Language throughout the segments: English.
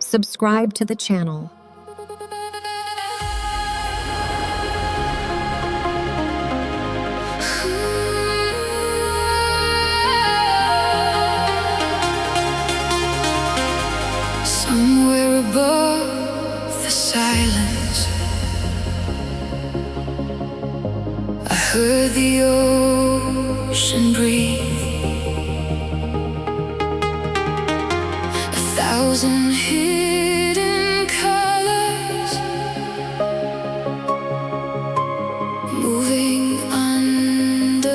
subscribe to the channel. Somewhere above the silence, I heard the ocean breathe. 1,000 hidden colors moving underneath.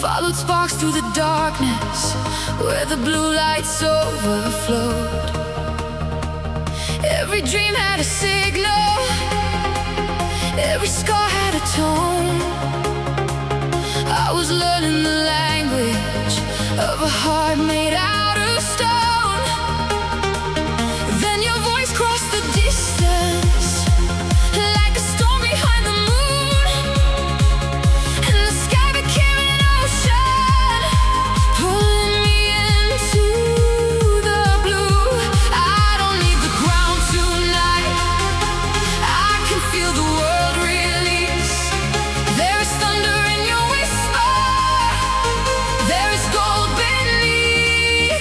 Followed sparks through the darkness where the blue lights overflowed. Every dream had a signal, every scar had a tone. I was learning the language of a heart made out of stone. Then your voice crossed the distance like a storm behind the moon, and the sky became an ocean, pulling me into the blue. I don't need the ground tonight, I can feel the world release. There is thunder in your whisper, there is gold beneath.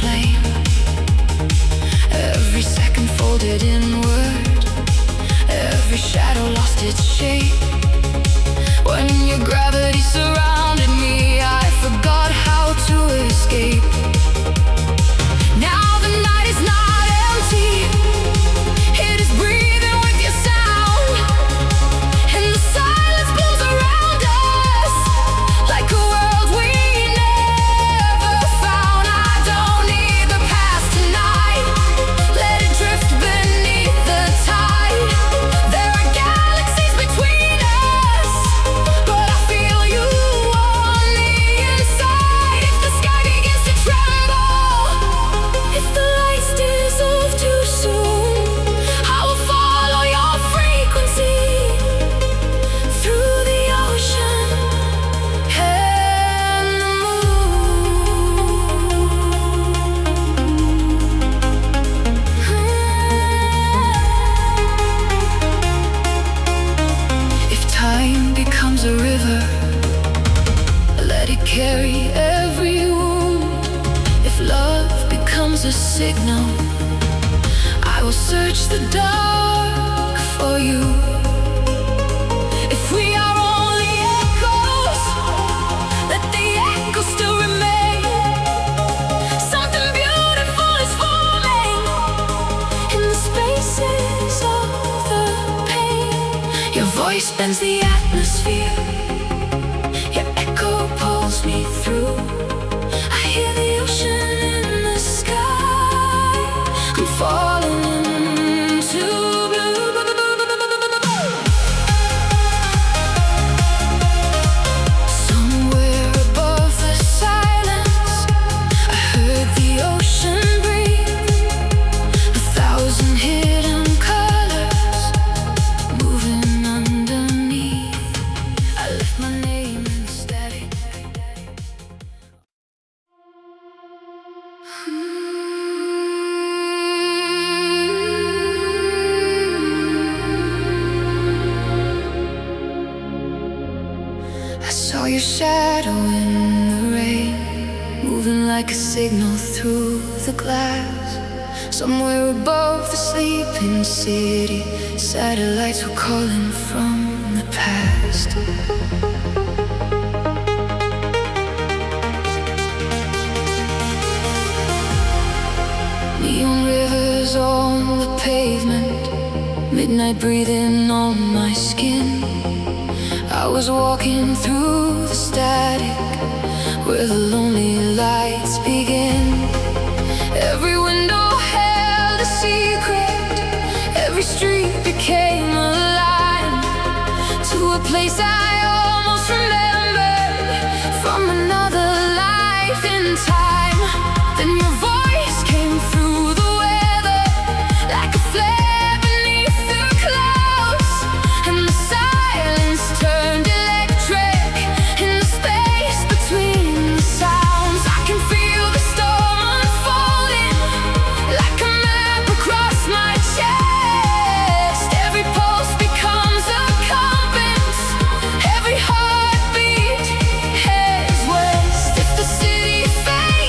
flame. Every second folded inward, every shadow lost its shape. When your gravity surrounded me, I forgot how to escape. Now the night is not empty, it is breathing with your sound. And the silence blows around us like a world we never found. I don't need the past tonight, let it drift beneath the tide. There are galaxies between us, but I feel you on the inside. If the sky begins to tremble, if the lights dissolve too soon, I will follow your frequency through the ocean and the moon. If time becomes a river, let it carry every wound. If love becomes a signal, I will search the dark for you. If we are only echoes, let the echoes still remain. Something beautiful is forming in the spaces of the pain. Your voice bends the atmosphere, your echo pulls me through. I hear the ocean in the sky, I'm falling into blue. Somewhere above the silence, I heard the ocean breathe. 1,000 hidden colors moving underneath. I left my name in static. I saw your shadow in the rain, moving like a signal through the glass. Somewhere above the sleeping city, satellites were calling from the past. Neon rivers on the pavement, midnight breathing on my skin. I was walking through the static, where the lonely lights begin. Every window held a secret, every street became a line to a place I almost remembered from another life in time. Then your voice came through the weather like a flare beneath the clouds, and the silence turned electric in the space between the sounds. I can feel the storm unfolding like a map across my chest. Every pulse becomes a compass, every heartbeat heads west. If the city fades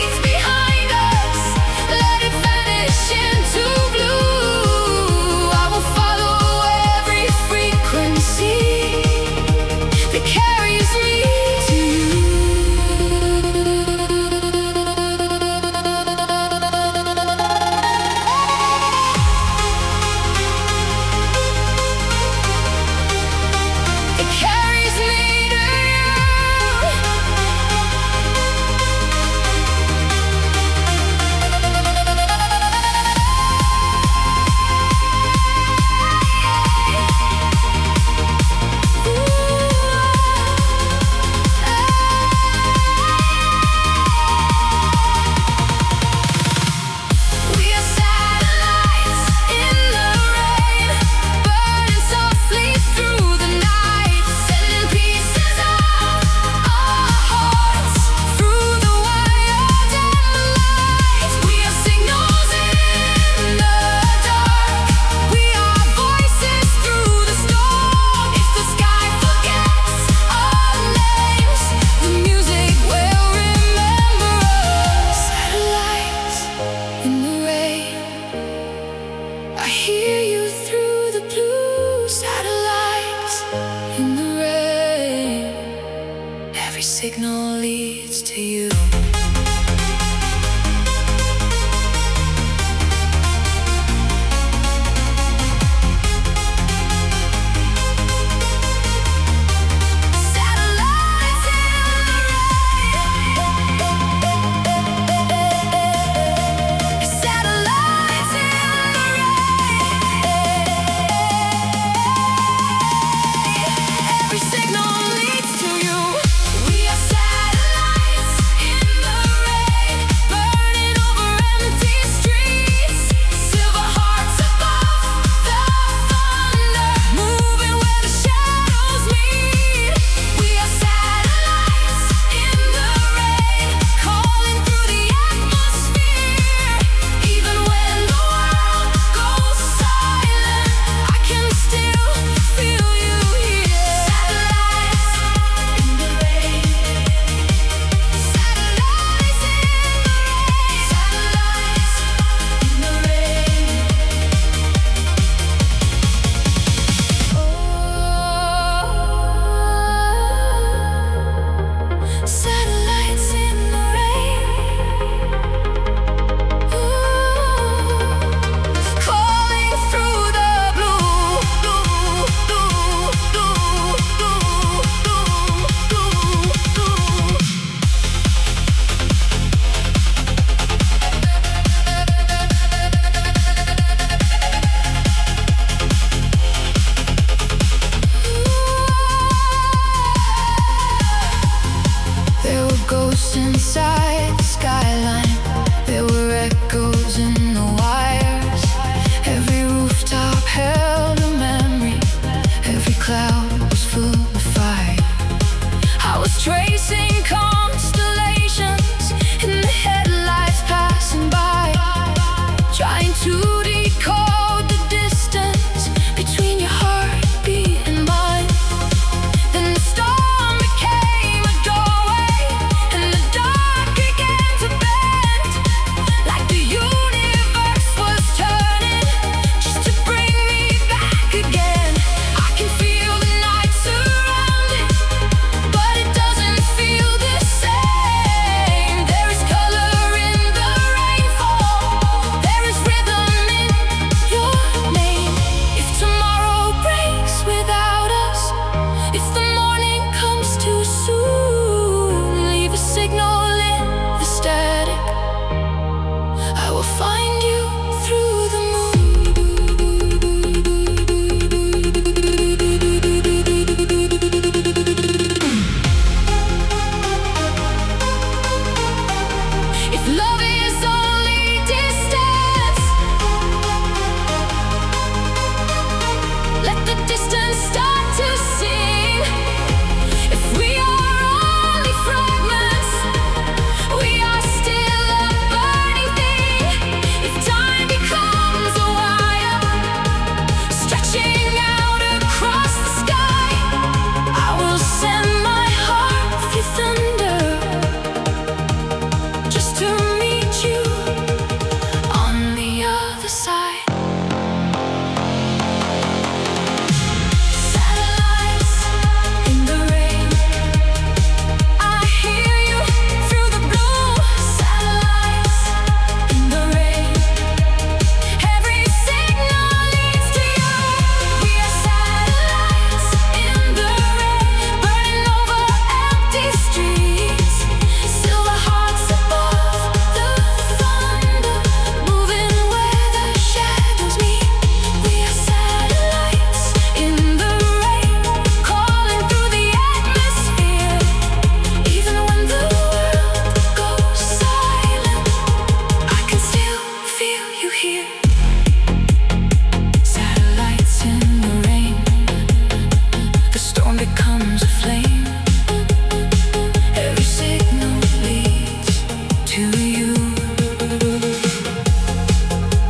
to you.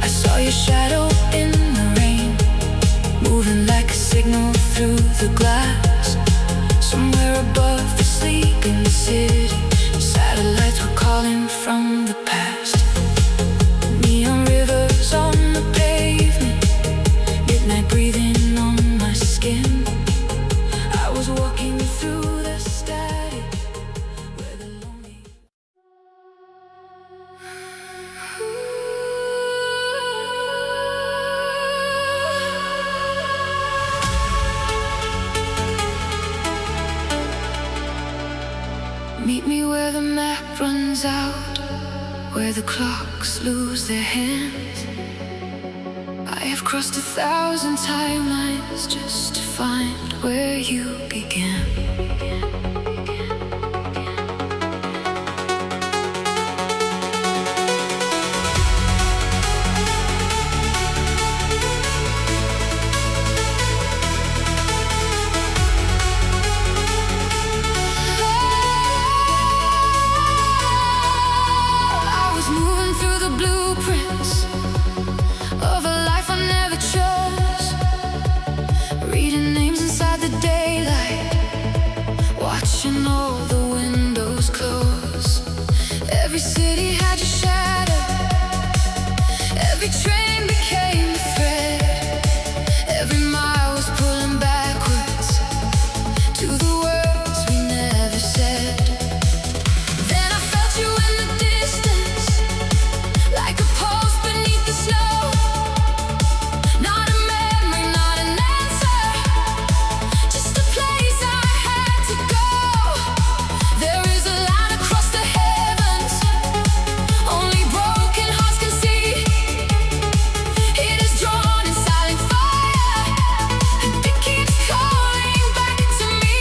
I saw your shadow in the rain, moving like a signal through the glass. Somewhere above the sleeping city, satellites were calling from the past. Neon rivers on the pavement, midnight breathing on my skin. I was walking through the static where the lonely. Meet me where the map runs out, where the clocks lose their hands. I have crossed 1,000 timelines just to find where you began. I was moving through the blueprints of a life I never chose, reading names inside the daylight, watching all the windows close. Every city had your shadow, every train became a thread, every mile was pulling backwards to the words we never said. Then I felt you in the distance, like a pulse beneath the snow. Not a memory, not an answer, just a place I had to go. There is a line across the heavens, only broken hearts can see. It is drawn in silent fire, and it keeps calling back to me.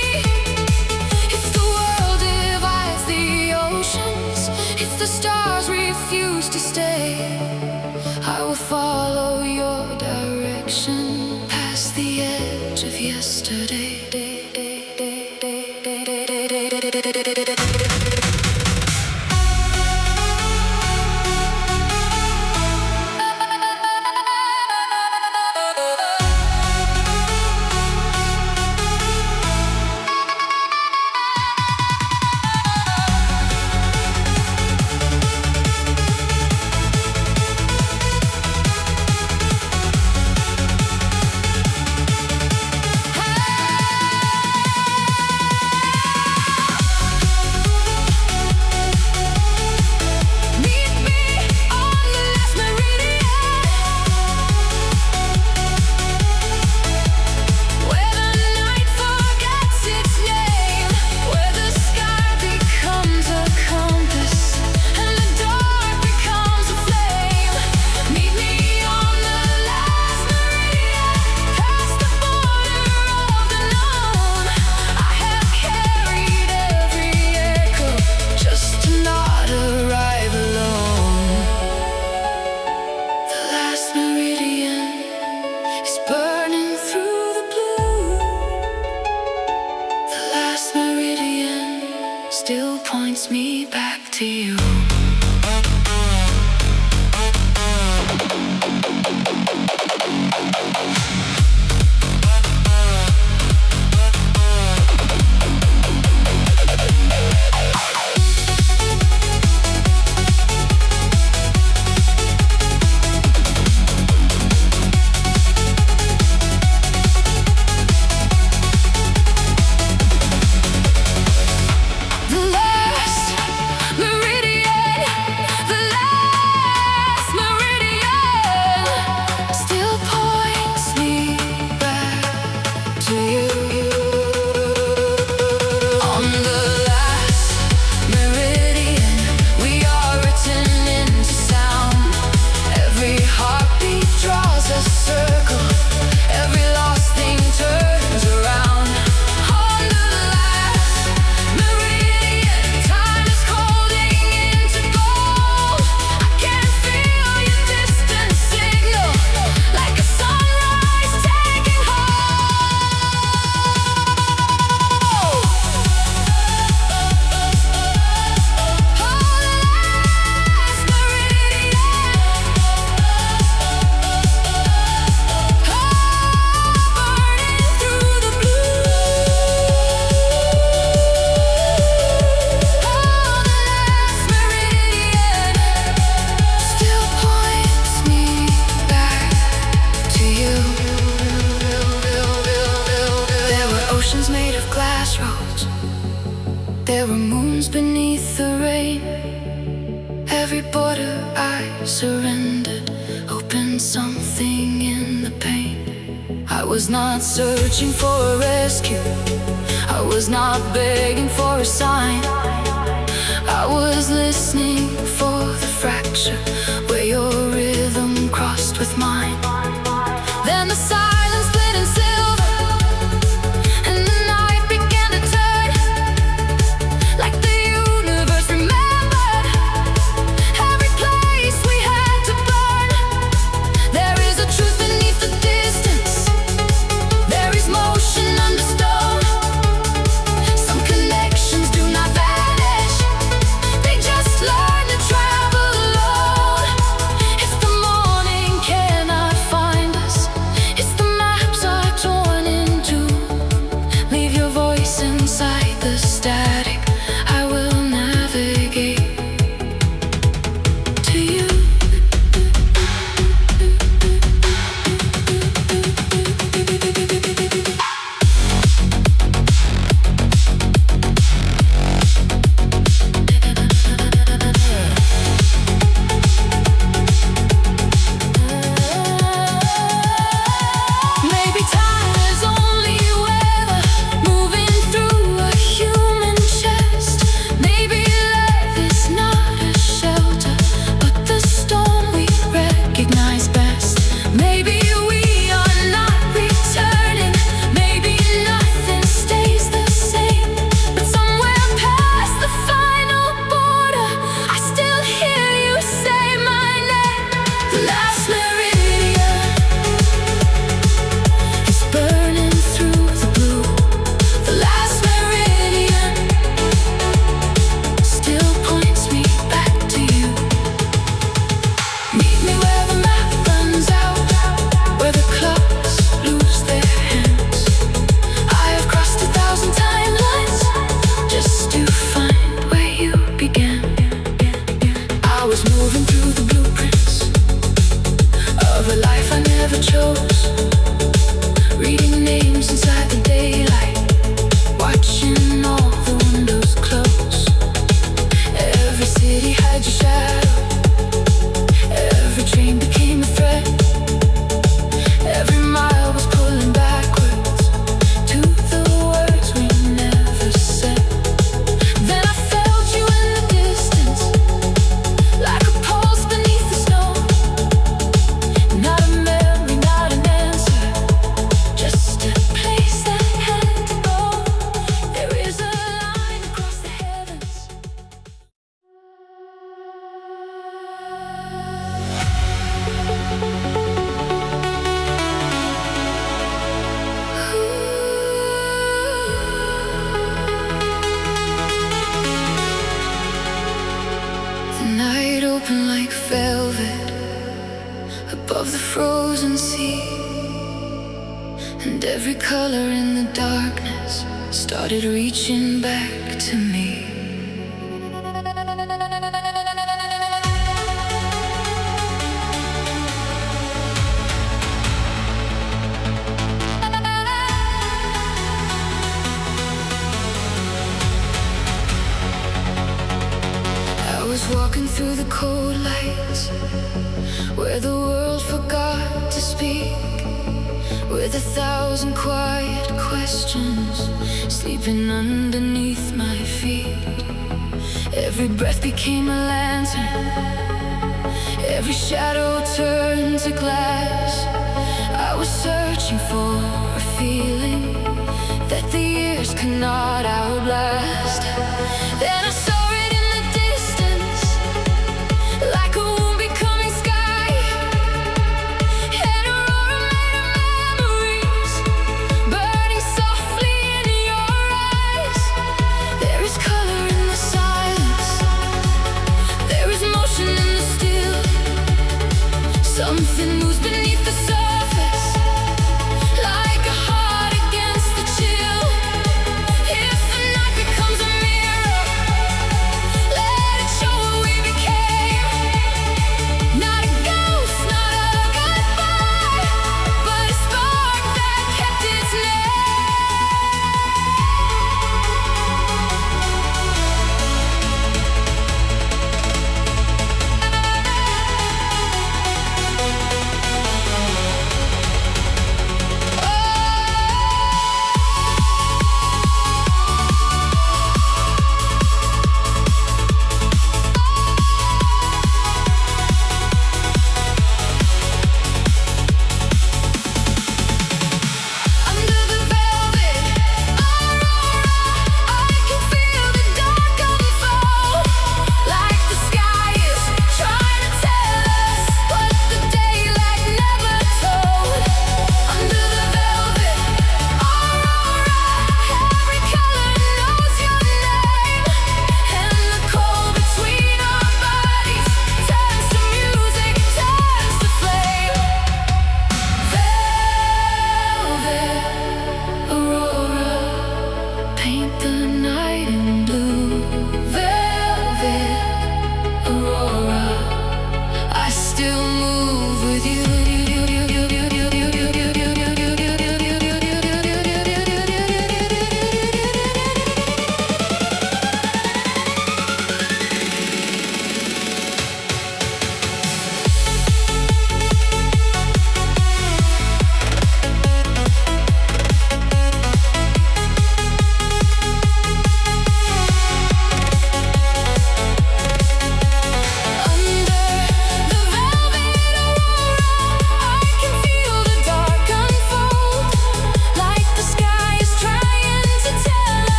If the world divides the oceans, if the stars refuse to stay, I will follow your direction past the edge of yesterday. Meet me on the last meridian, where the night forgets its name, where the sky becomes a compass and the dark becomes a flame. Meet me on the last meridian, past the border of the known. I have carried every echo just to not arrive alone. The last meridian is burning through the blue. The last meridian still points me back to you. The last meridian every border I surrendered, opened something in the pain. I was not searching for a rescue, I was not begging for a sign. I was listening for the fracture where your rhythm crossed with mine. Then the silence split in silver, and the night began to turn, like the universe remembered every place we had to burn. There is a truth beneath the distance, there is motion under stone. Some connections do not vanish, they just learn to travel alone. If the morning cannot find us, it's the maps are torn in two. Leave your voice inside the static, I will navigate to you. Maybe time is only weather moving through a human chest. Maybe love is not a shelter, but the storm we recognize best. Maybe we are not returning, maybe nothing stays the same. But somewhere past the final border, I still hear you say my name. The last meridian is burning through the blue. The last meridian still points me back to you. Meet me where the map runs out, where the clocks lose their hands. I have crossed 1,000 timelines just to find where you began. I was moving through the blueprints of a life I never chose, reading names inside the daylight, watching all the windows close. Every city had your shadow, every train became a threat, every mile was pulling backwards to the words we never said. Then I felt you in the distance, like a pulse beneath the snow. Not a memory, not an answer, just a place that had to go. There is a line across the heavens. The night opened like velvet above the frozen sea, and every color in the darkness started reaching back to me. I was walking through the cold lights, where the world forgot to speak, with 1,000 quiet questions sleeping underneath my feet. Every breath became a lantern, every shadow turned to glass. I was searching for a feeling that the years could not outlast. Then I saw it in the distance, like a wound becoming sky, and a roar made of memories burning softly in your eyes. There is color in the silence, there is motion in the still. Something moves beneath the surface, like a heart against the chill. If the night becomes a mirror, let it show what we became. Not a ghost, not a goodbye, but a spark that kept its name.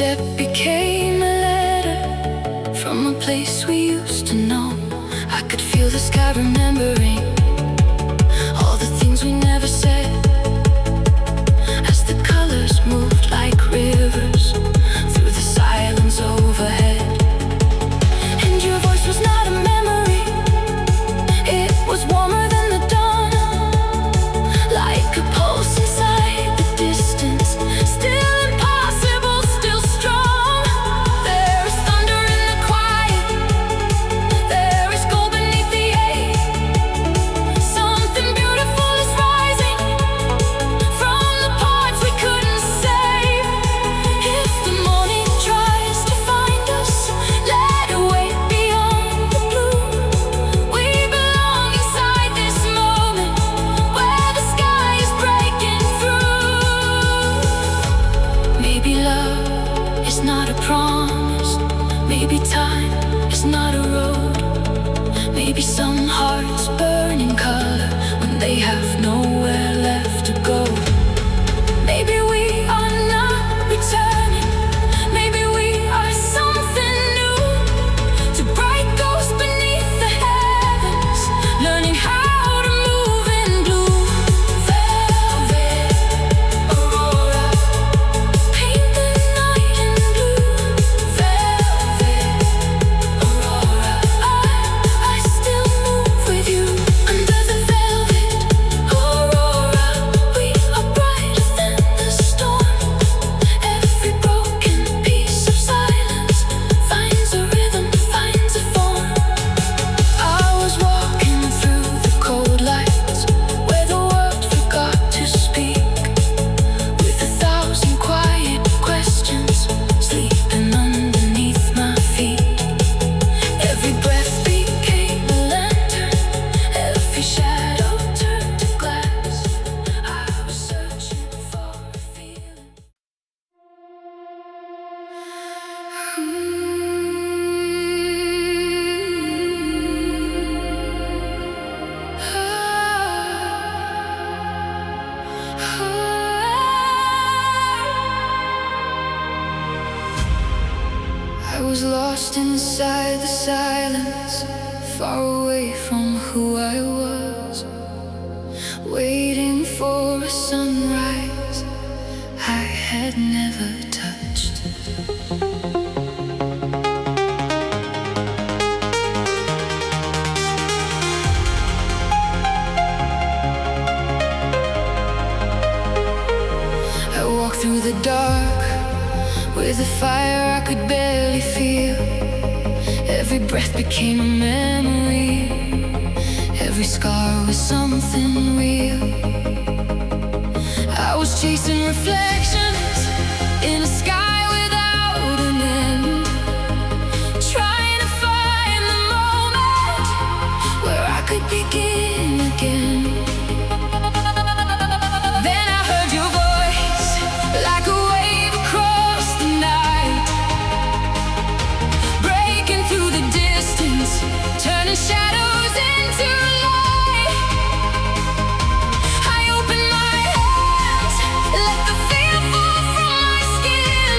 step became a letter from a place we used to know. I could feel the sky remembering all the things we never said, as the colors moved like rivers through the silence overhead. And your voice was not a memory, it was warmer than the dawn, like a pulse inside the distance, still impossible, still strong. There is thunder in the quiet, there is gold beneath the ache. Something beautiful is rising from the parts we couldn't save. If the morning tries to find us, let it wait beyond the blue. We belong inside this moment where the sky is breaking through. Maybe love is not a promise, maybe time is not a road. Maybe some hearts burn in color when they have nowhere left to go. Maybe we are not returning, maybe we are something new, to bright ghosts beneath the heavens, learning how to move in blue. Velvet aurora, paint the night in blue. Velvet aurora, I still move with you under the velvet aurora. We are brighter than the storm. Every broken piece of silence finds a rhythm, finds a form. I was walking through the cold lights where the world forgot to speak, with 1,000 quiet questions sleeping underneath my feet. Every breath became a lantern, every shadow turned to glass. I was searching for a feeling. I was lost inside the silence, far away from who I was, waiting for a sunrise I had never touched. I walked through the dark with a fire I could barely feel. Every breath became a memory, every scar was something real. I was chasing reflections in a sky without an end, trying to find the moment where I could begin again. Then I heard your voice like a wave across the night, breaking through the distance, turning shadows into light. I opened my hands, let the fear fall from my skin.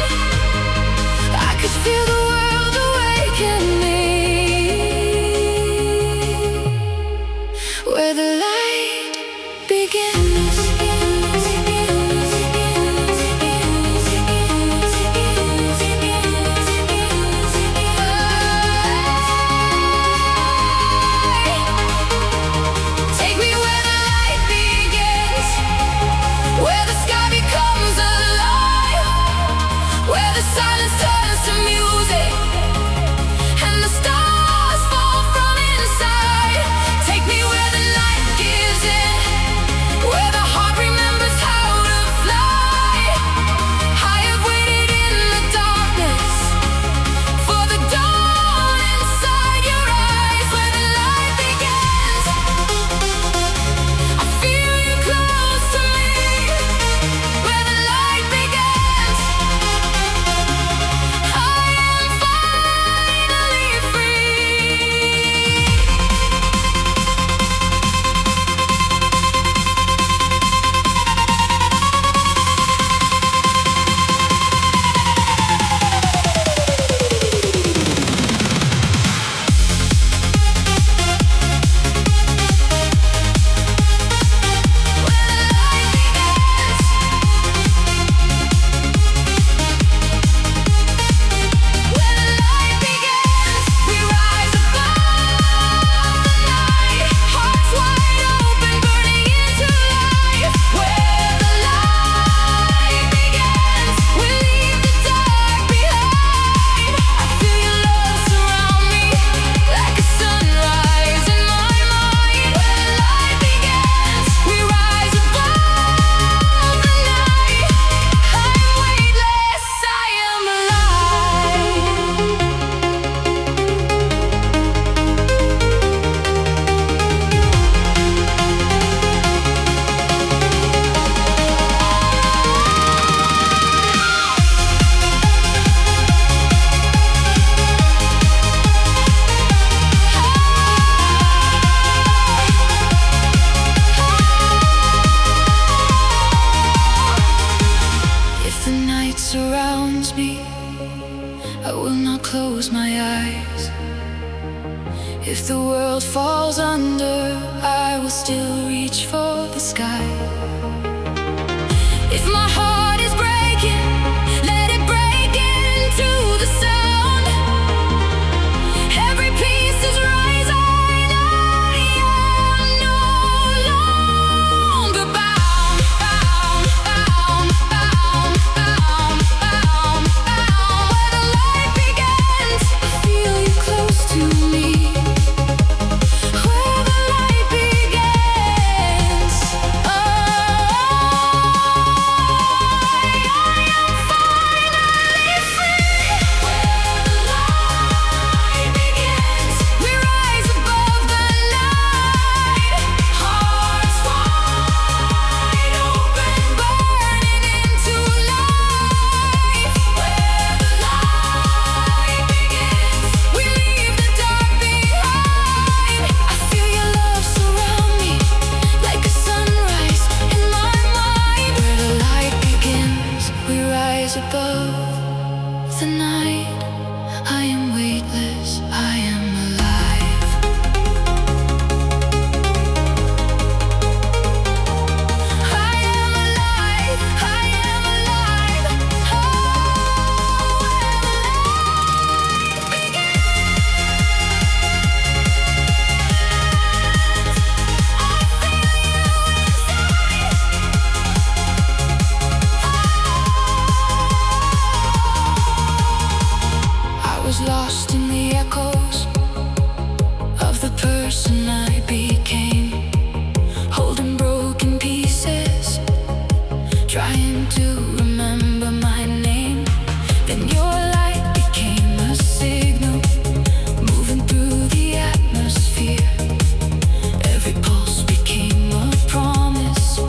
I will not close my eyes. If the world falls under, I will still reach for the sky. If my heart is breaking, let it break into the sound. Every piece is rising, I am no longer bound, bound, bound, bound, bound, bound, bound. Where the light begins, I feel you close to me. Where the light begins, I am finally free. Where the light begins, we rise above the night. Hearts wide open, burning into life. Where the light begins, we leave the dark behind. I feel your love surround me like a sunrise in my mind. Where the light begins, we rise above the night. I am weightless, I am alive. I am alive, I am alive. Oh, where the light begins, I feel you inside. I was lost in the echoes of the person I became, holding broken pieces, trying to remember my name. Then your light became a signal, moving through the atmosphere. Every pulse became a promise,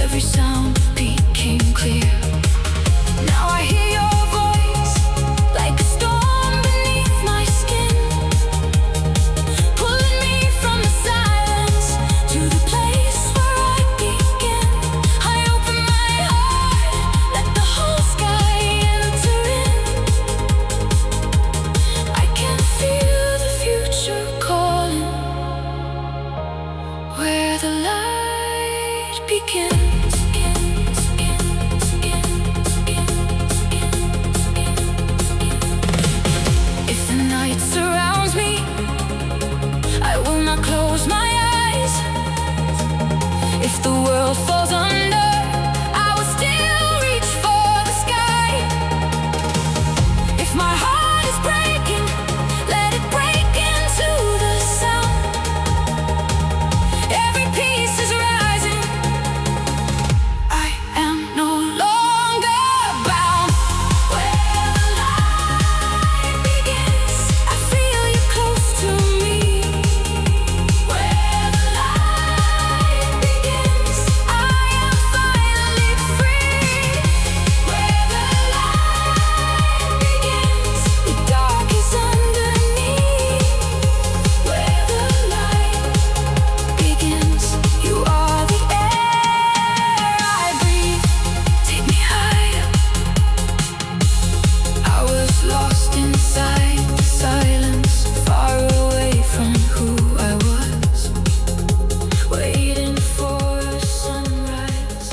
every sound became clear. Now I hear your voice like a storm beneath my skin, pulling me from the silence to the place where I begin. I open my heart, let the whole sky enter in. I can feel the future calling, where the light begins. If the night surrounds me, I will not close my eyes. If the world falls under, I will still reach for the sky. If my heart is breaking, let it break into the sound. Every piece is rising, I am no longer bound. Where the light begins, I feel you close to me. Where the light begins, I am finally free. Where the light begins, the dark is underneath. Where the light begins, you are the air I breathe. Take me higher. I was lost inside the silence, far away from who I was, waiting for a sunrise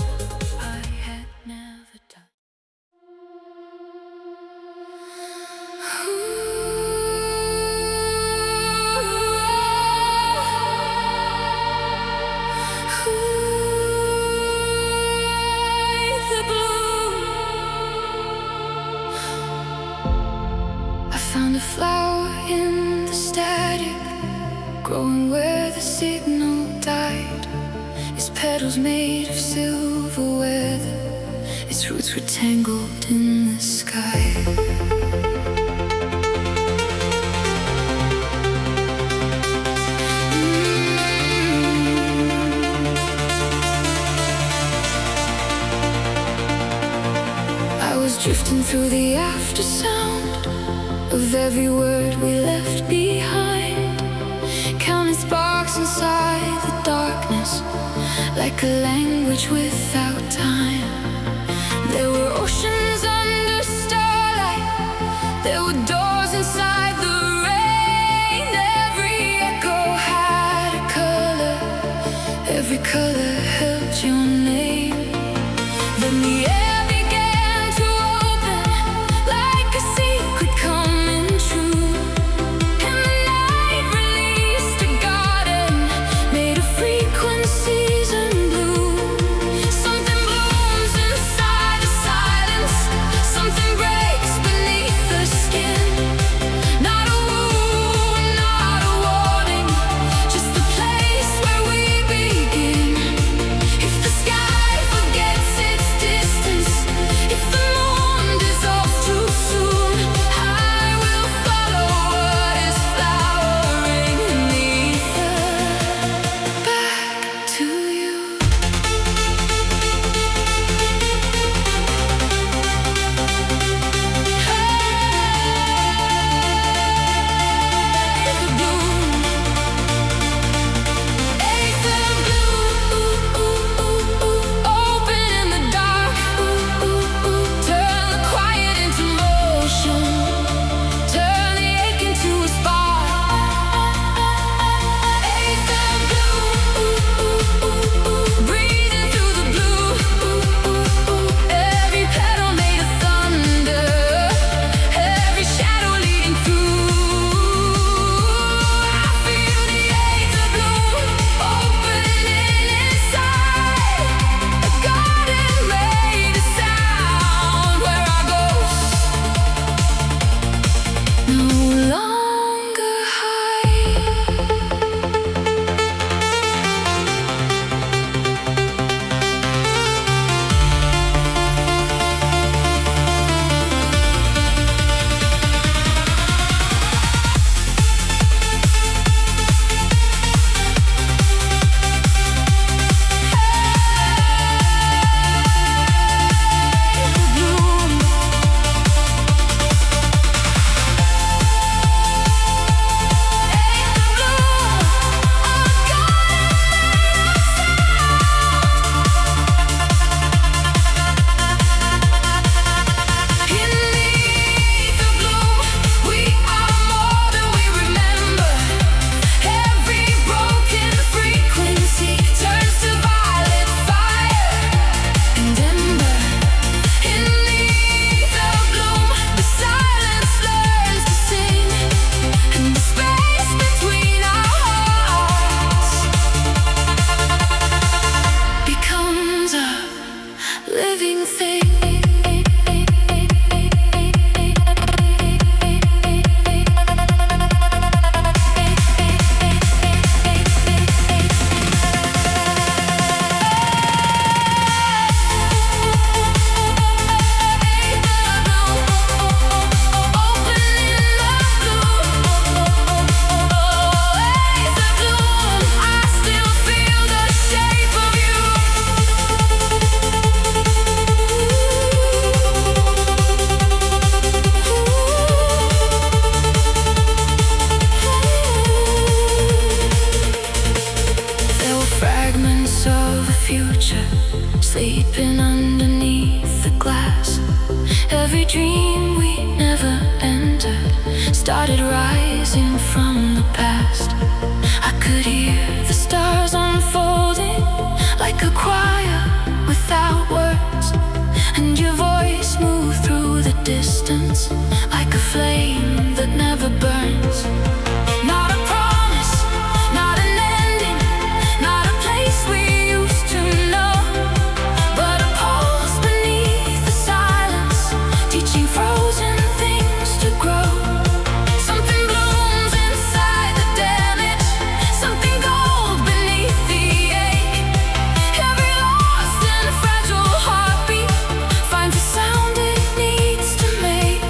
I had never done. The blue. I found a flower in the static, growing where the signal died. Its petals made of silver weather, its roots were tangled in the sky. I was drifting through the after sound of every word we left behind, counting sparks inside the darkness, like a language without time. There were oceans under starlight, There were doors inside the rain. Every echo had a color. Every color held your name. Then the air began to open like a secret coming true. And the night released a garden made of frequencies and blue. Something blooms inside the silence. Something breaks beneath the skin. Not a wound, not a warning, just the place where we begin. If the sky forgets its distance, if the moon dissolves too soon, I will follow what is flowering in the ether back to you. Open in the dark, turn the quiet into motion, turn the ache into a spark. Aether blue, breathing through the blue. Every petal made of thunder, every shadow leading through. I feel the aether bloom opening inside. A garden made of sound where our ghosts no longer hide. Living thing. There were fragments of a future sleeping underneath the glass. Every dream we never entered started rising from the past. I could hear the stars unfolding like a choir without words, and your voice moved through the distance like a flame that never burns. Not a promise, not an ending, not a place we used to know, but a pulse beneath the silence, teaching frozen things to grow. Something blooms inside the damage, something gold beneath the ache. Every lost and fragile heartbeat finds the sound it needs to make.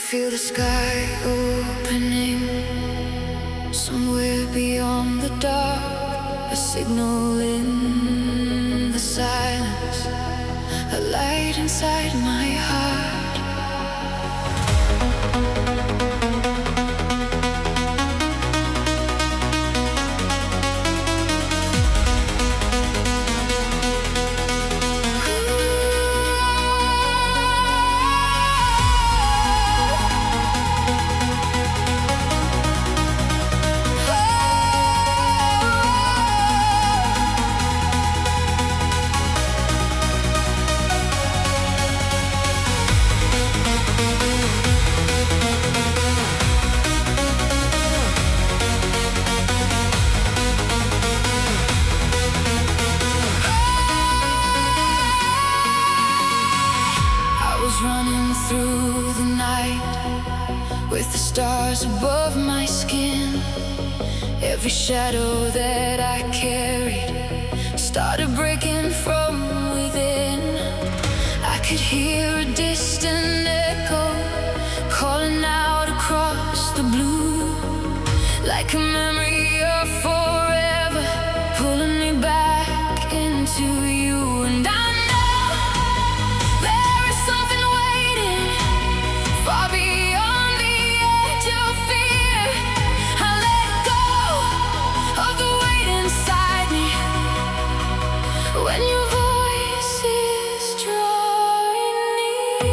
feel the sky opening somewhere beyond the dark, a signal in the silence, a light inside my heart. Running through the night with the stars above my skin. Every shadow that I carried started breaking from within. I could hear a distant echo calling out across the blue, like a memory of forever pulling me back into you. And I far beyond the edge of fear, I let go of the weight inside me when your voice is drawing near.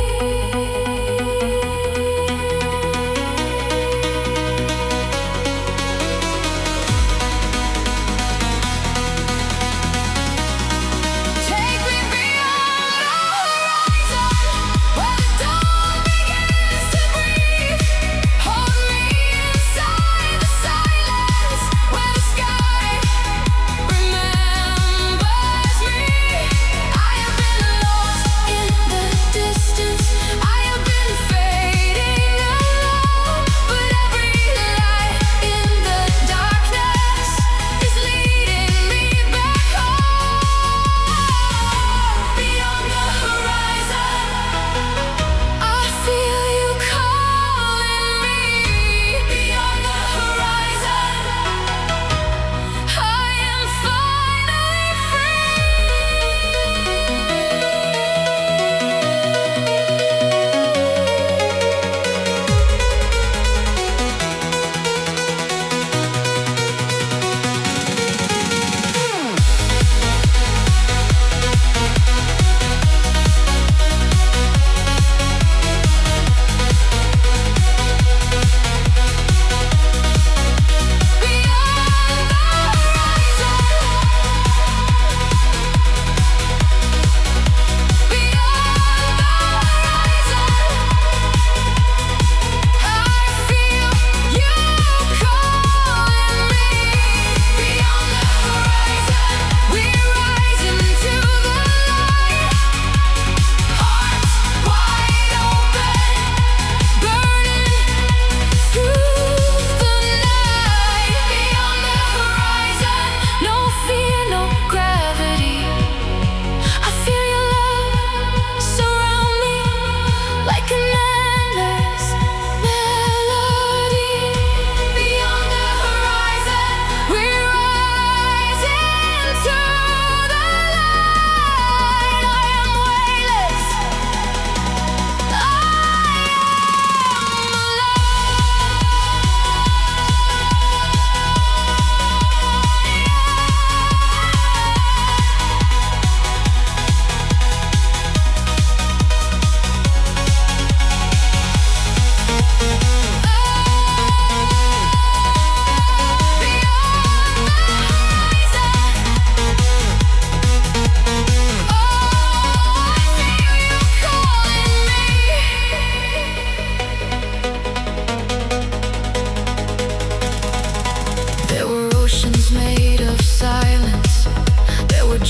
Take me beyond the horizon, where the dawn begins to breathe. Hold me inside the silence, where the sky remembers me. I have been lost in the distance, I have been fading alone, but every light in the darkness is leading me back home. Beyond the horizon, I feel you calling me. Beyond the horizon, I am finally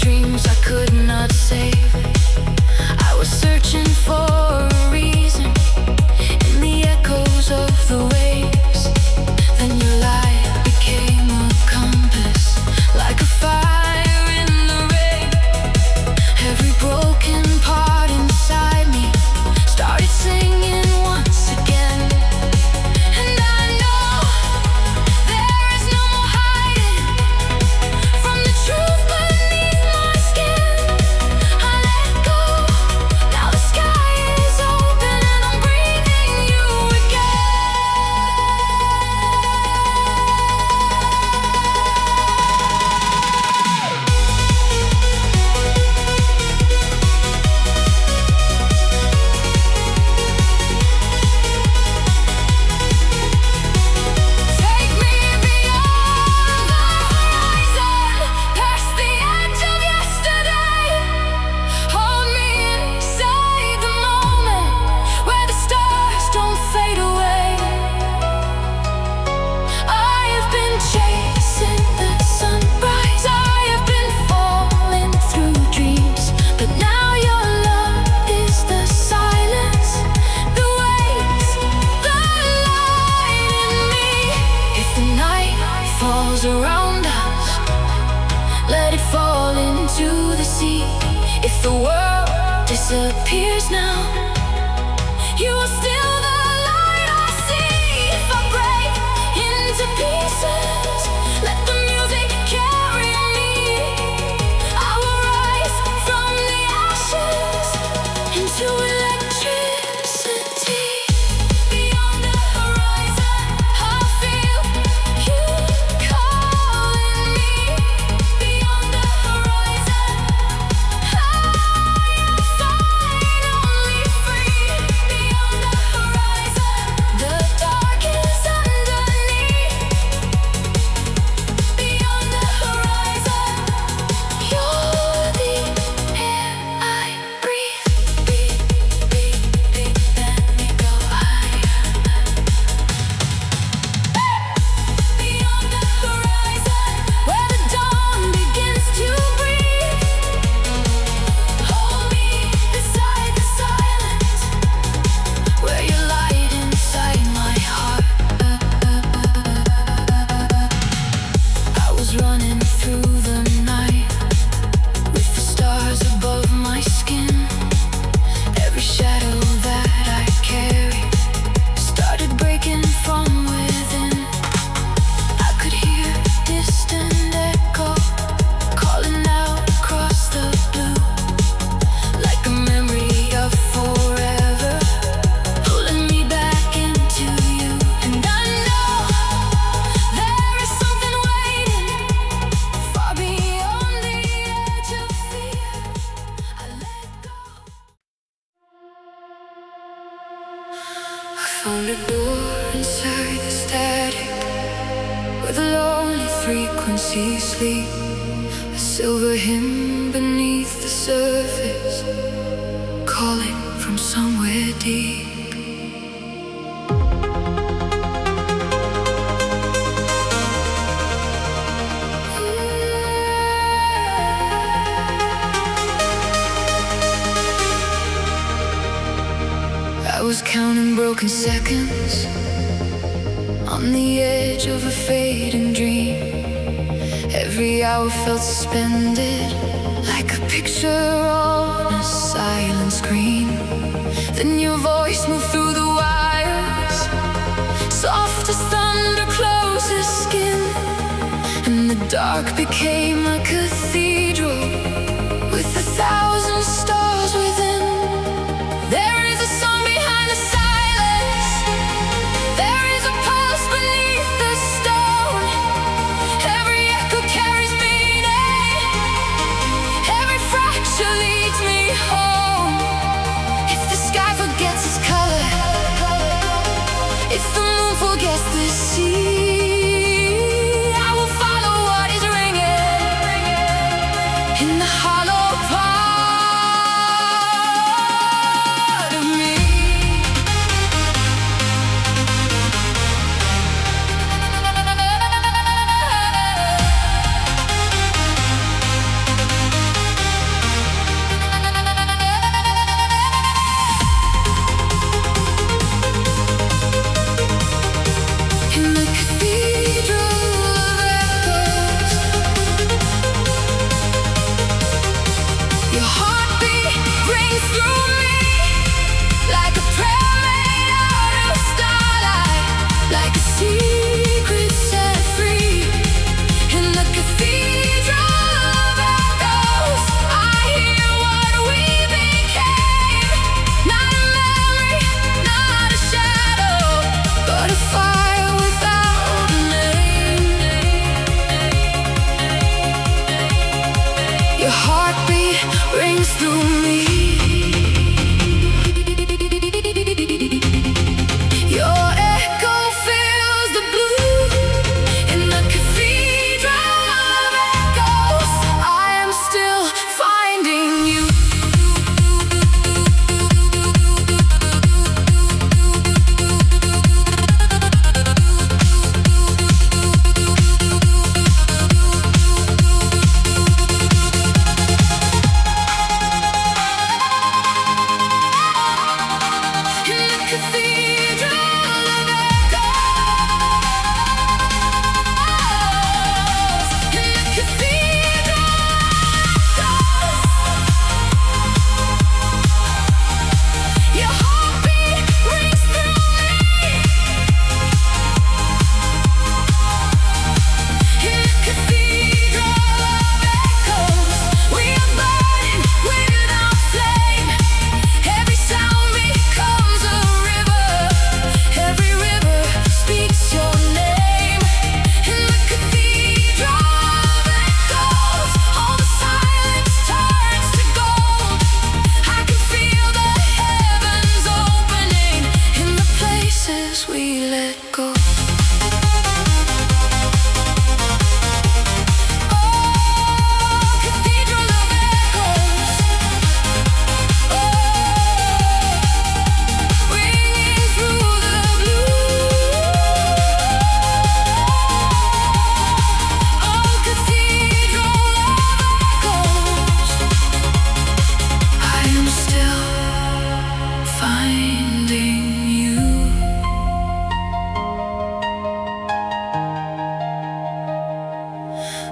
dreams I could not save. I was searching for a reason in the echoes of the waves. Then your light became a compass, like a fire in the rain. Every broken part inside me started singing once again. disappears now. You are still the light I see. If I break into pieces, let the music carry me. I will rise from the ashes into electricity. Beyond the horizon, I feel you calling me. Beyond the horizon, I am finally free. Beyond the horizon, the dark is underneath. Beyond the horizon, you're the air I breathe. Let me go higher. Beyond the horizon, where the dawn begins to breathe. Hold me beside the silence, where you light inside my heart. I was running through the night with the stars above my skin. Every shadow that I carry started breaking from within. I could hear distant echo calling out across the blue, like a memory of forever, pulling me back into you. And I know there is something waiting far beyond the edge of fear. I let go. I found a door inside the static, where the lonely frequencies sleep. A silver hymn beneath the surface, calling from somewhere deep. I was counting broken seconds on the edge of a fading dream. Every hour felt suspended, like a picture on a silent screen. Then your voice moved through the wires, soft as thunder closes skin. And the dark became a cathedral with 1,000 stars within. There is a song behind the silence. There is a pulse beneath the stone. Every echo carries meaning. Every fracture leads me home. If the sky forgets its color, if the moon forgets the sea, I will follow what is ringing in the hollow part of me. In the cathedral as we let go.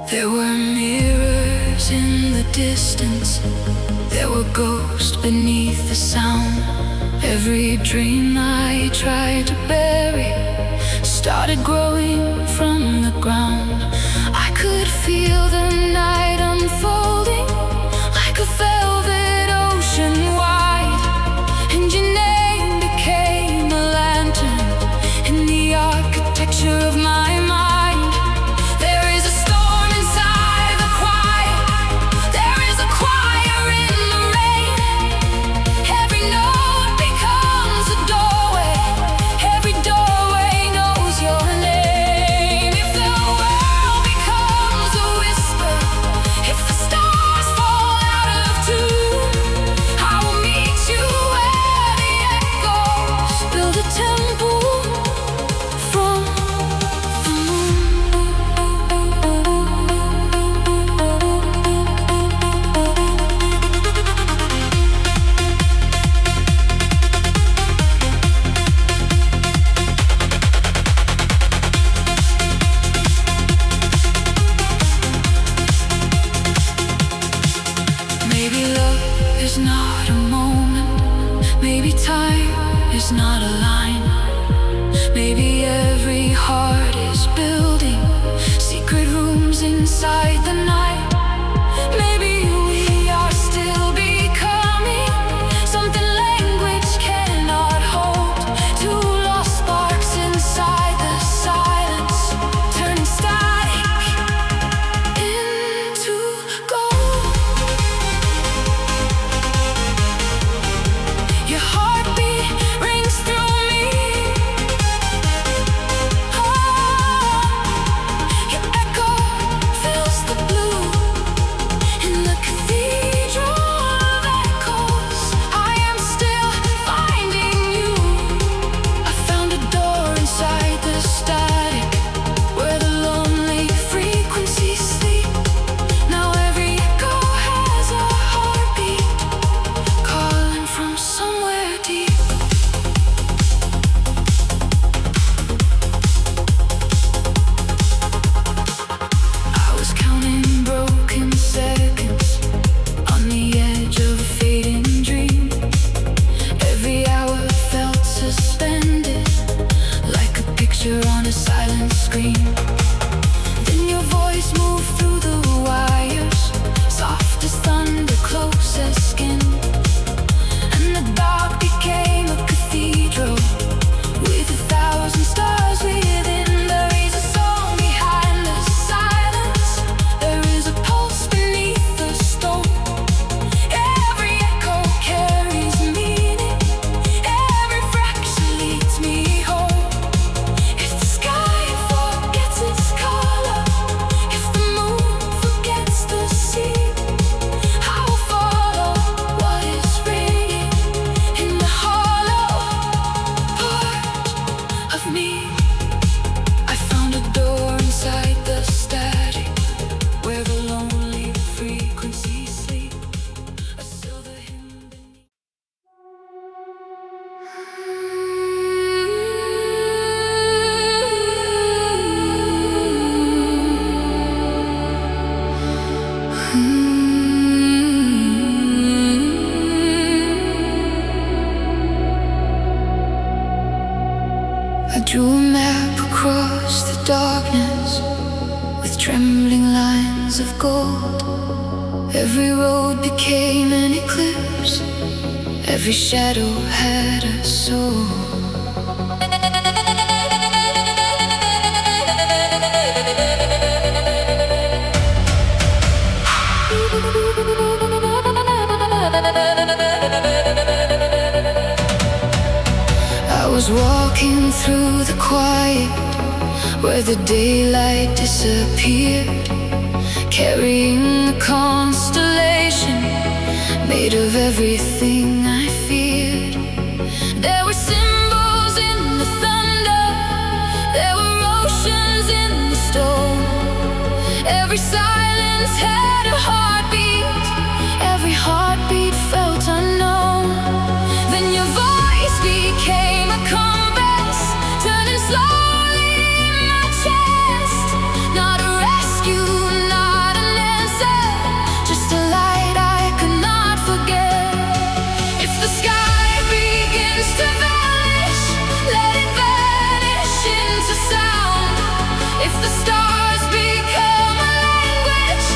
There were mirrors in the distance. There were ghosts beneath the sound. Every dream I tried to bury started growing from the ground. I could feel the night unfolding like a velvet ocean wide, and your name became a lantern in the architecture of my mind. Not a moment, maybe time is not a line. Maybe every heart is building secret rooms inside the night. Maybe we are still becoming something language cannot hold. Two lost sparks inside the silence, turning static into gold. Your heartbeat rings through me. Your echo fills the blue in the cathedral of echoes. I am still finding you. I found a door inside the static where the lonely frequencies sleep. Now every echo has a heartbeat calling from somewhere deep. I was counting broken seconds on the edge of a fading dream. Every hour felt suspended like a picture on a silent screen. Then your voice moved through the wires, soft as thunder, close as skin. And the dark became a cathedral with 1,000 stars within. There is a song behind the silence. There is a pulse beneath the stone. Every echo carries meaning. Every fraction leads me home. If the sky forgets its color, if the moon forgets the sea, I will follow what is ringing in the hollow part of me. I found a door inside the static where the lonely frequencies sleep. A silver hymn beneath. I drew a map across the darkness with trembling lines of gold. Every road became an eclipse. Every shadow had a soul. I was walking walking through the quiet where the daylight disappeared, carrying a constellation made of everything I feared. There were symbols in the thunder, there were oceans in the storm. Every silence had a heartbeat, every heartbeat felt unknown. Then your voice became a compass, turning slowly in my chest. Not a rescue, not an answer, just a light I could not forget. If the sky begins to vanish, let it vanish into sound. If the stars become a language,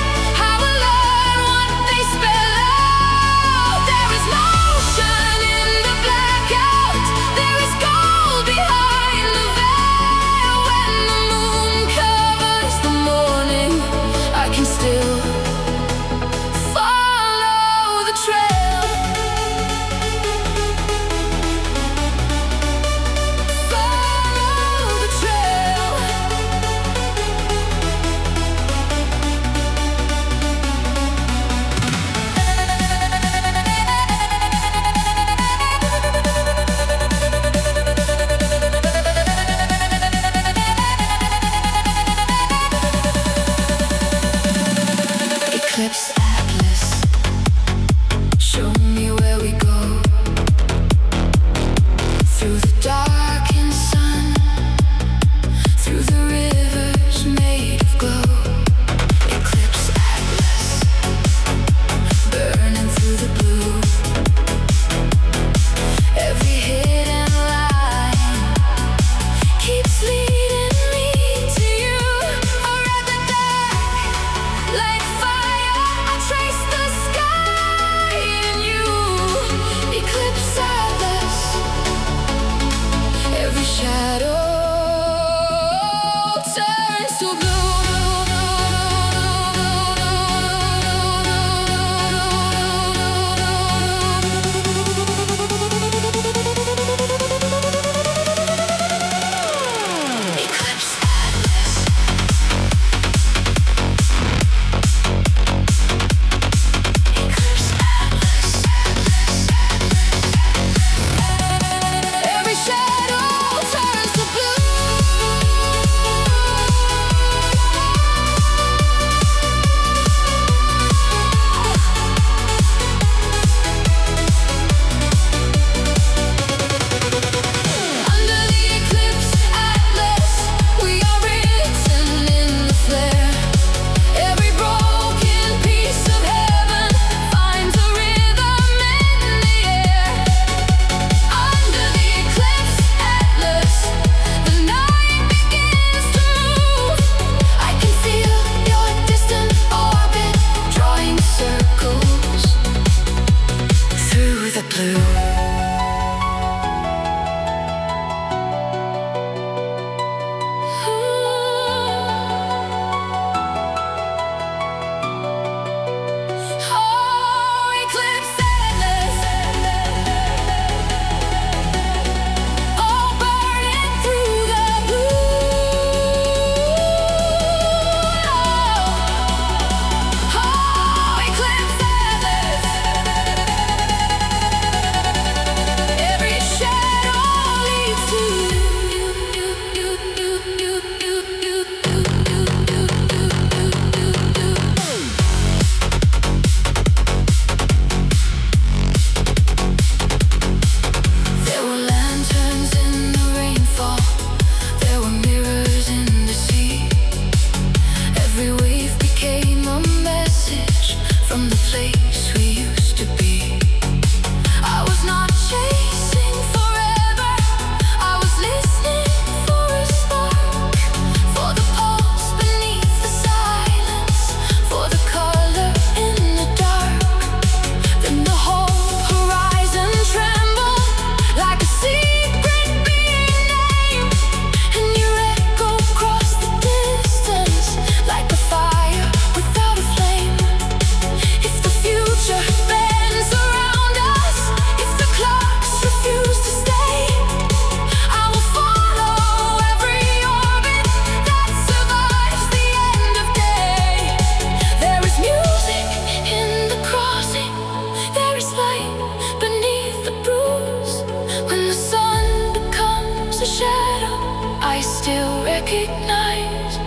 I still recognize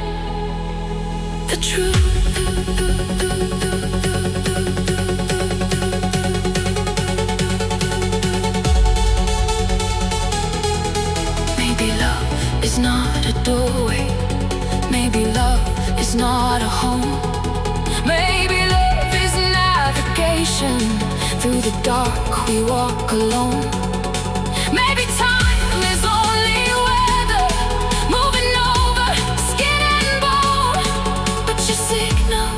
the truth. Maybe love is not a doorway. Maybe love is not a home. Maybe love is navigation. Through the dark we walk alone. Maybe time is only weather, moving over skin and bone. But your signal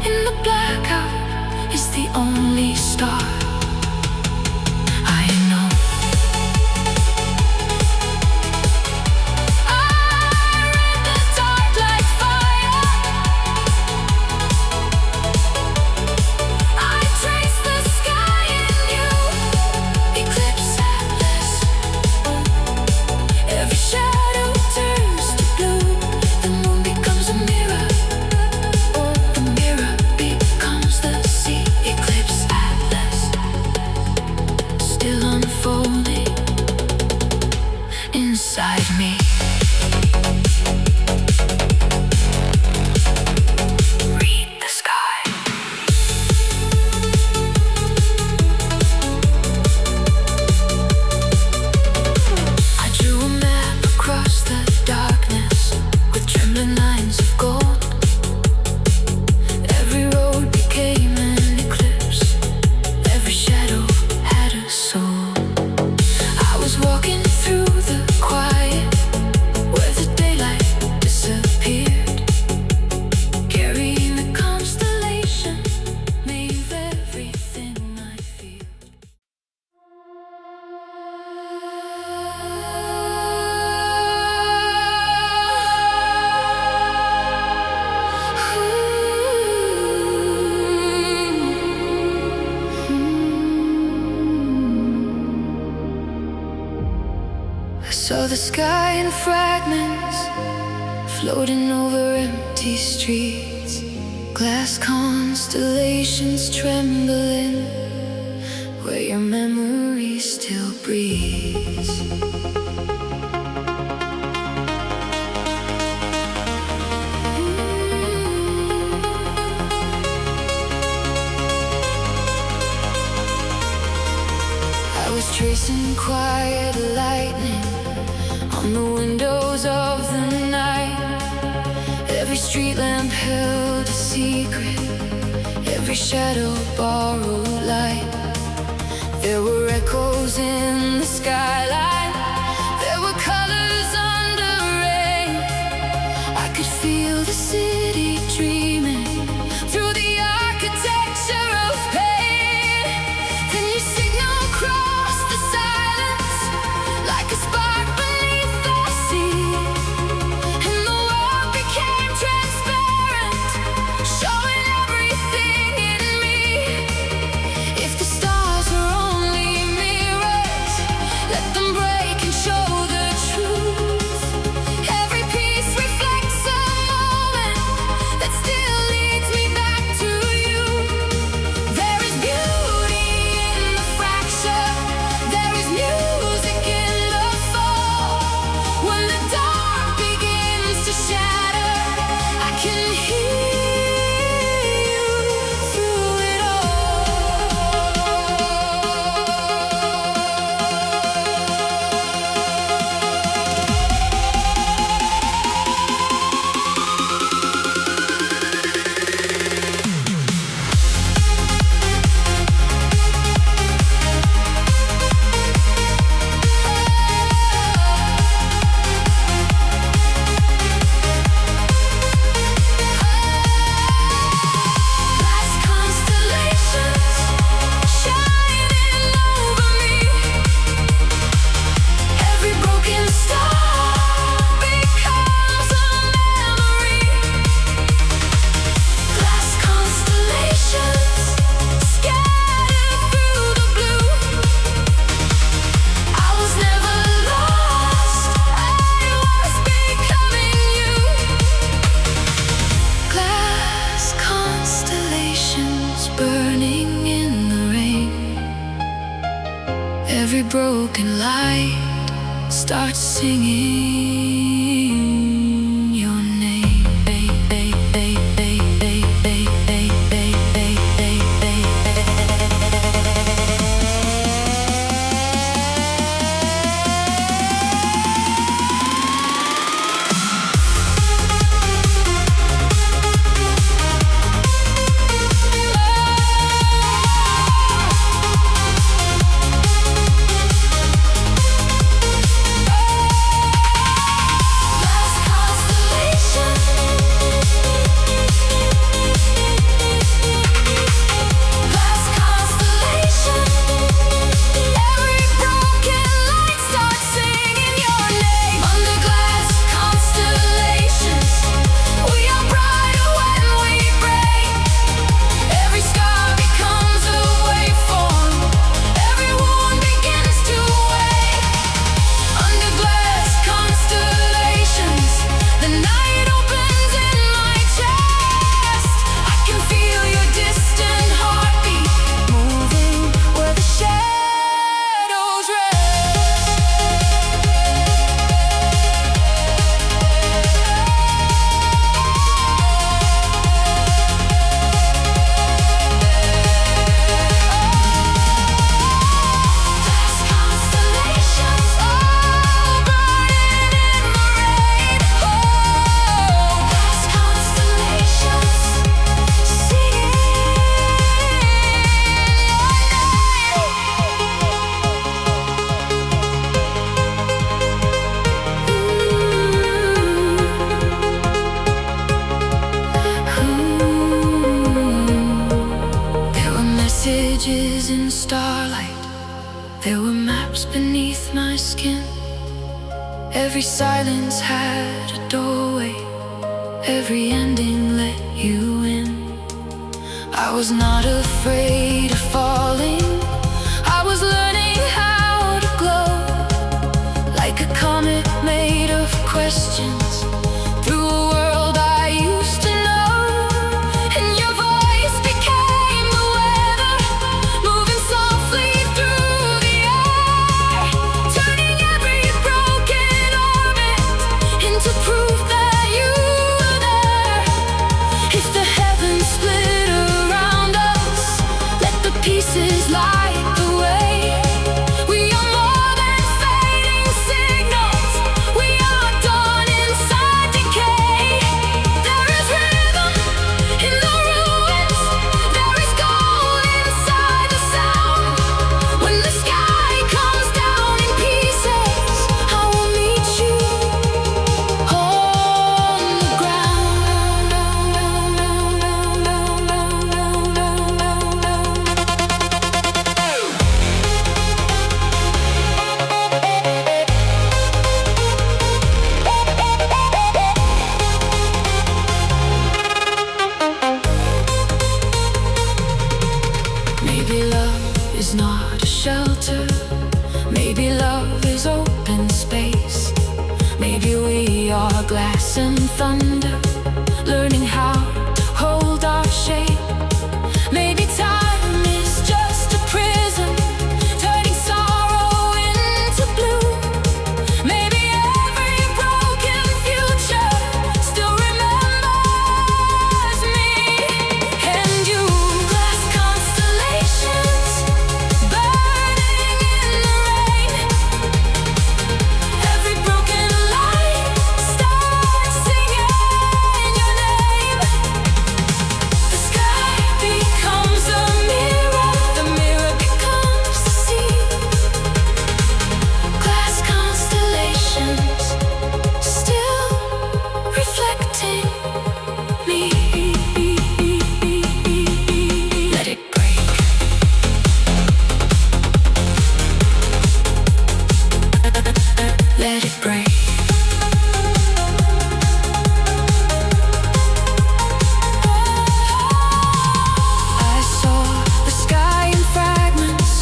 in the blackout is the only star I know. I read the dark like fire. I trace the sky in you. Eclipse atlas. Every shadow turns to blue. The moon becomes a mirror. The mirror becomes the sea. Eclipse atlas. Still unfolding inside me. Read the sky. I drew a map across the darkness with trembling lines of gold. Every road became an eclipse. Every shadow had a soul. I was walking through the quiet where the daylight disappeared, carrying the constellation made of everything I feel. I saw the sky in fragments, floating over empty streets. Glass constellations trembling where your memory still breathes. I was tracing quiet lightning on the windows of the night. Every street lamp held a secret. Every shadow borrowed light. There were echoes in the skyline. There were colors under rain. I could feel the city dreaming through the architecture of pain. Then your signal crossed the silence like a spark beneath the sea, and the world became transparent, showing everything in me. If the stars are only mirrors, let them break and show the truth. Every piece reflects a moment that still leads me back to you. There is beauty in the fracture. There is music in the fall. When the dark begins to shatter, I can hear you through it all. Last constellations shining over me. Every broken star becomes a memory. Glass constellations scattered through the blue. I was never lost. I was becoming you. Glass constellations burning in the rain. Every broken light starts singing. starlight. There were maps beneath my skin. Every silence had a doorway. Every ending let you in. I was not afraid of falling. I was learning how to glow, like a comet made of questions, through a world I used to know. And your voice became the weather, moving softly through the air, turning every broken orbit into proof that you were there. If the heavens split around us, let the pieces light the way. We are more than fading signals. We are dawn inside decay. There is rhythm in the ruins. There is gold inside the sound. When the sky comes down in pieces, I will meet you on the ground. Maybe love is not a shelter. Maybe love is open space. Maybe we are glass and thunder, learning how to hold our shape. Maybe time is just a prison, turning sorrow into blue. Maybe every broken future still remembers me and you. Glass constellations burning in the rain. Every broken light starts singing your name. The sky becomes a mirror, the mirror becomes the sea. Glass constellations still reflecting me. Let it break. Let it break. I saw the sky in fragments,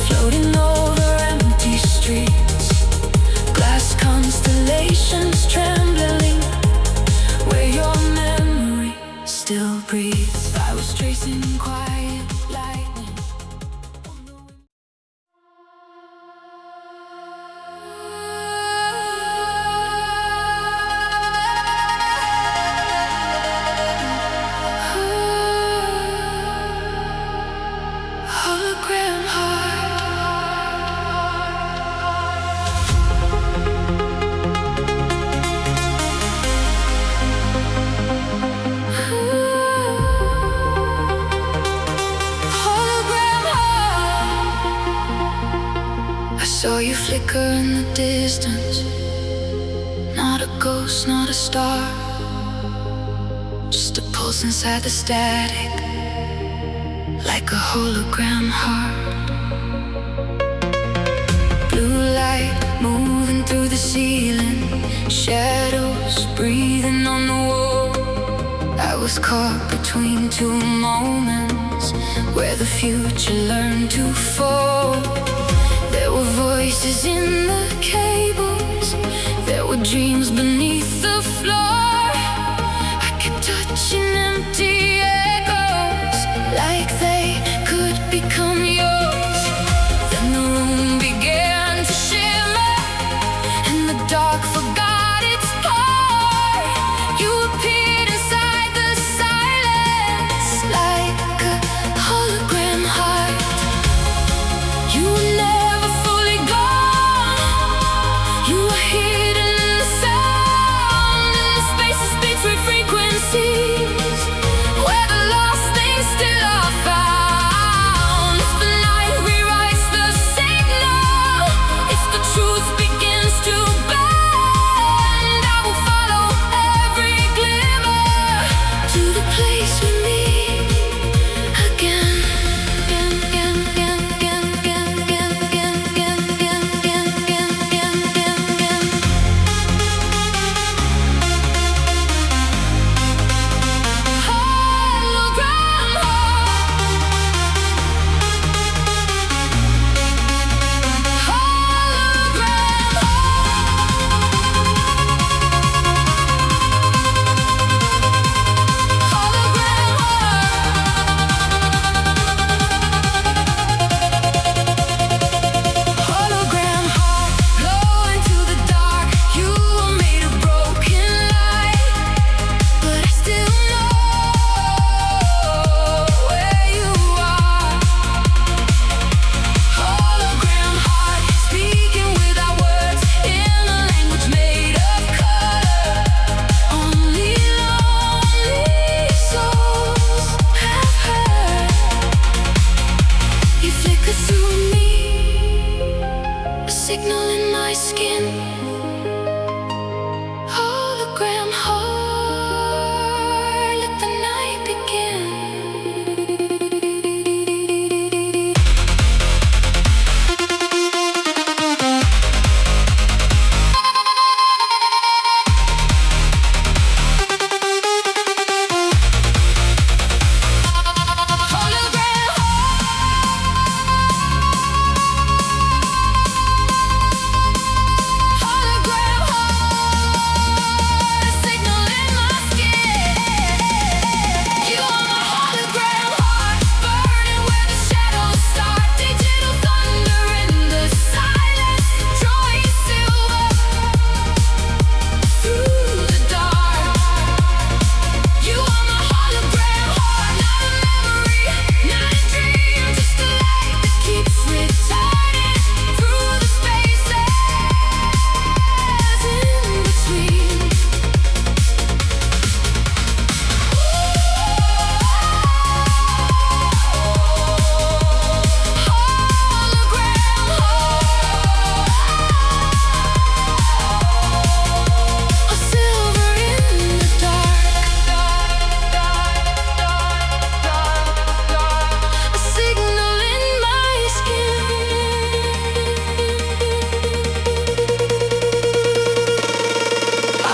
floating over empty streets. Glass constellations trembling, where your memory still breathes. I was tracing quiet lightning on the wind. Hologram heart. Hologram heart. I saw you flicker in the distance. Not a ghost, not a star, just a pulse inside the static, like a hologram heart. Blue light moving through the ceiling, shadows breathing on the wall. I was caught between two moments, where the future learned to fall. There were voices in the cables, there were dreams beneath the floor. I kept touching empty echoes, like they could become yours. Then the room began to shimmer, and the dark forgot its part. You appeared inside the silence, like a hologram heart. You were never fully gone. You were hidden in the sound, in the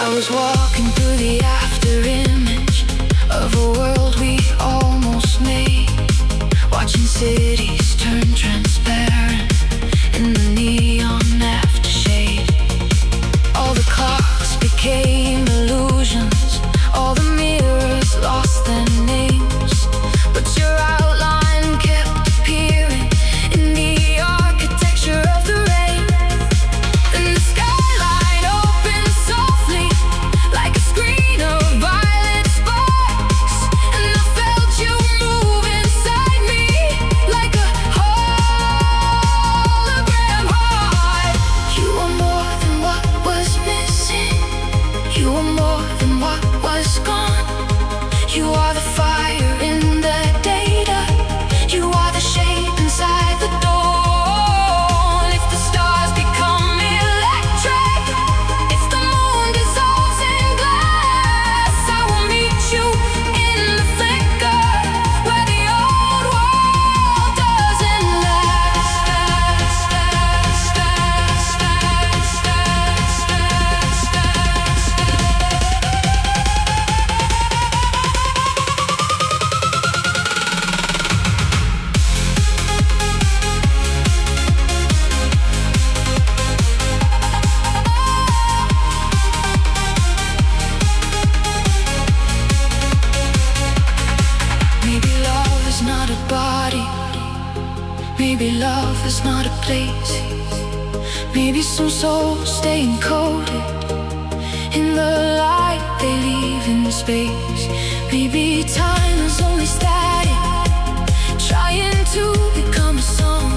I was walking through the after image of a world we almost made, watching cities turn transparent in the neon aftershade. All the clocks became illusions, all the mirrors lost their names, but your outline kept appearing in the architecture of the rain. And the skyline opened softly like a screen of violet sparks, and I felt you move inside me like a hologram heart. You were more than what was missing, you were more than what was gone. You are the fire in the data, you are the shape inside the dawn. If the stars become electric, if the moon dissolves in glass, I will meet you in the flicker where the old world doesn't Maybe love is not a body, maybe love is not a place, maybe some souls stay encoded in the light they leave in space. Maybe time is only static, trying to become a song.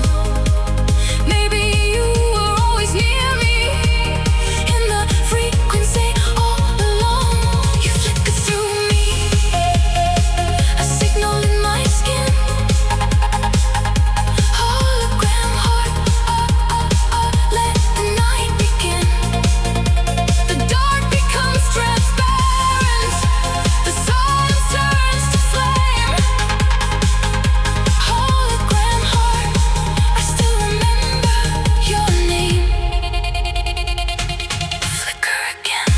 Maybe you were always near me in the frequency all along. You flickered through me, a signal in my skin, hologram heart, let the night begin. The dark becomes transparent, the silence turns to flame. Hologram heart, I still remember your name. Flicker again.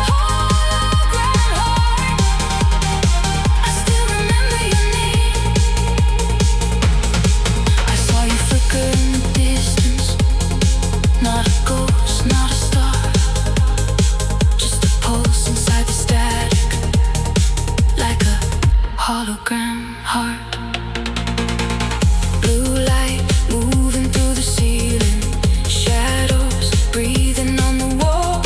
Hologram heart, I still remember your name. I saw you flicker in the distance, not a ghost, not a star, just a pulse inside the static, like a hologram heart. Blue light moving through the ceiling, shadows breathing on the wall.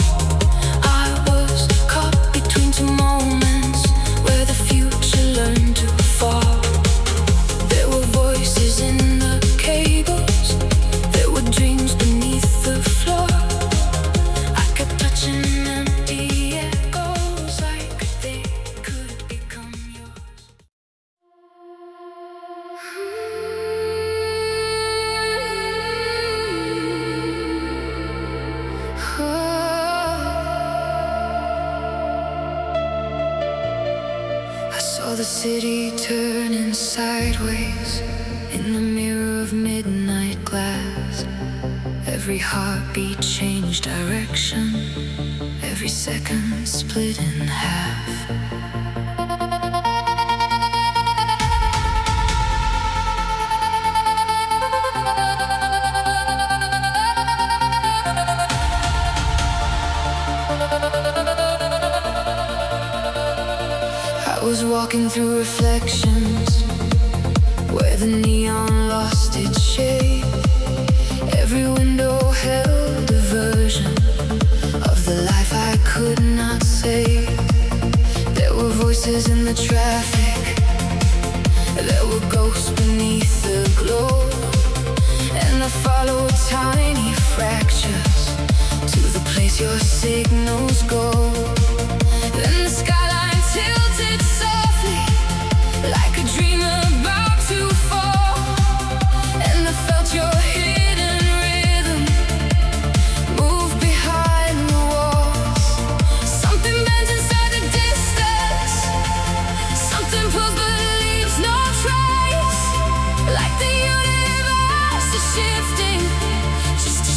I was caught between two moments where the future learned to fall. There were voices in the cables, there were dreams beneath the floor. I kept touching empty echoes like they could become yours. I saw the city turning sideways in the mirror of midnight glass. Every heartbeat changed direction, every second split in half. I was walking through reflections where the neon lost its shape. Every window held a version of the life I could not save. There were voices in the traffic, there were ghosts beneath the glow, and I followed tiny fractures to the place your signals go. Then the skyline tilted softly like a dream about to fall, and I felt your hidden rhythm move behind the walls. Something bends inside the distance, something pulls but leaves no trace, like the universe is shifting just to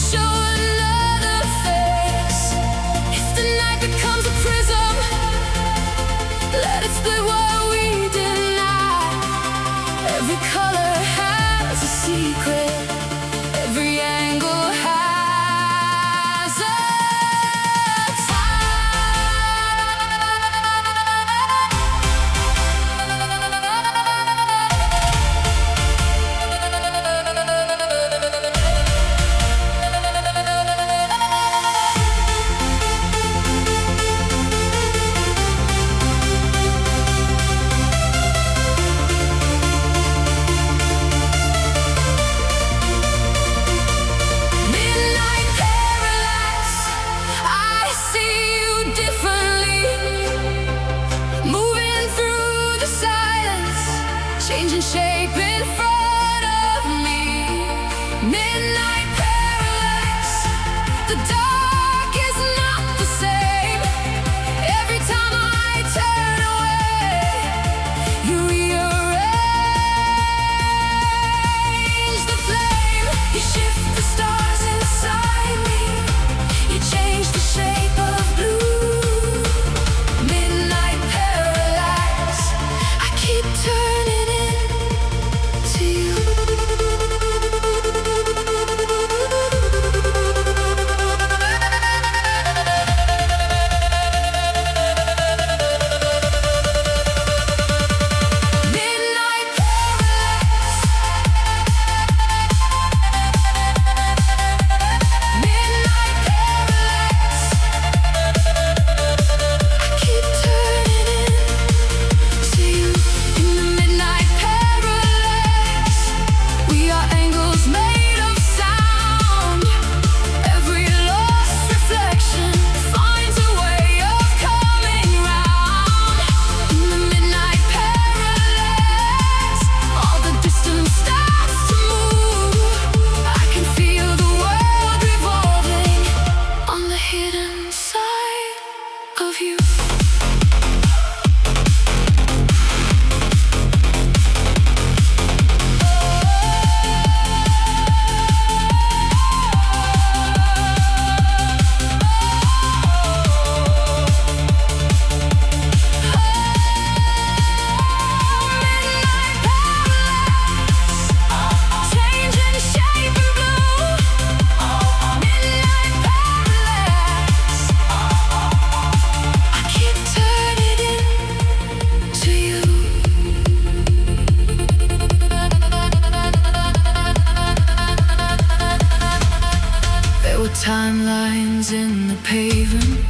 timelines in the pavement,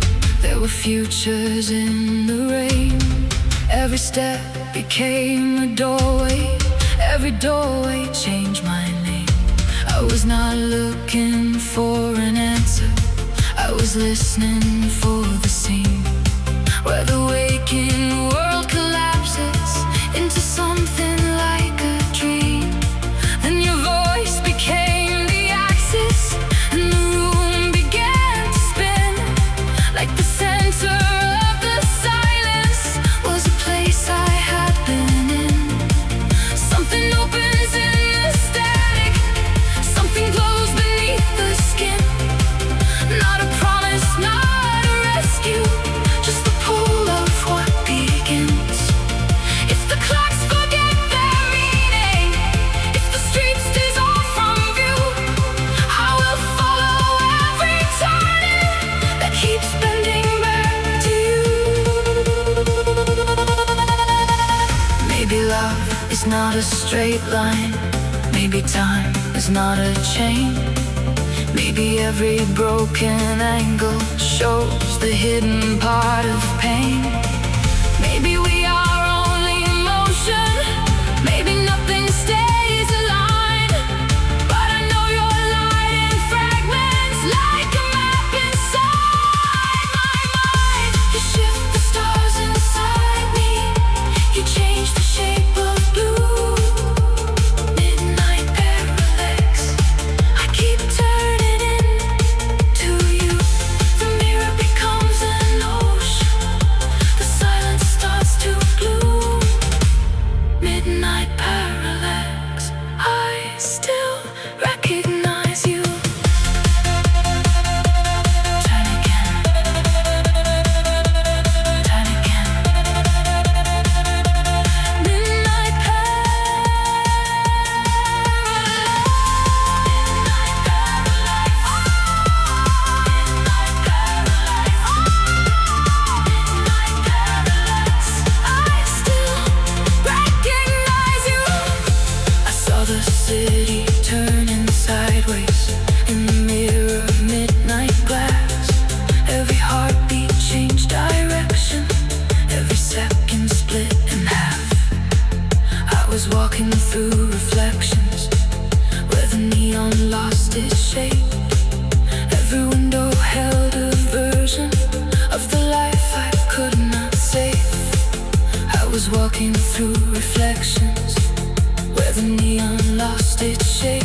there were futures in the rain. Every step became a doorway, every doorway changed my name. I was not looking for an answer, I was listening for the scene, where the waking world collapses into something like a dream. Then your voice became the axis, and the room began to spin. Like the center of the silence was a place I had been in. Something opens in the static, something glows beneath the skin. Not a promise, not a rescue, just the pull of what begins. If the clocks forget their reading, if the streets dissolve from view, I will follow every turning that keeps bending back to you. Maybe love is not a straight line, maybe time is not a chain. Maybe every broken angle shows the hidden part of pain. Maybe we are only emotion, maybe nothing stays aligned. But I know you're lying in fragments, like a map inside my mind. You shift the stars inside me, you change the shape of blue. Midnight parallax, I keep turning into you. The mirror becomes an ocean, the silence starts to gloom. Midnight parallax, I still recognize you. Turn again, turn again. Midnight I still recognize you. I saw the city turning sideways in the mirror of midnight glass. Every heartbeat changed direction, every second split in half. I was walking through reflections where the neon lost its shape. Every window held a version of the life I could not save. I was walking through reflections where the neon lost its shape.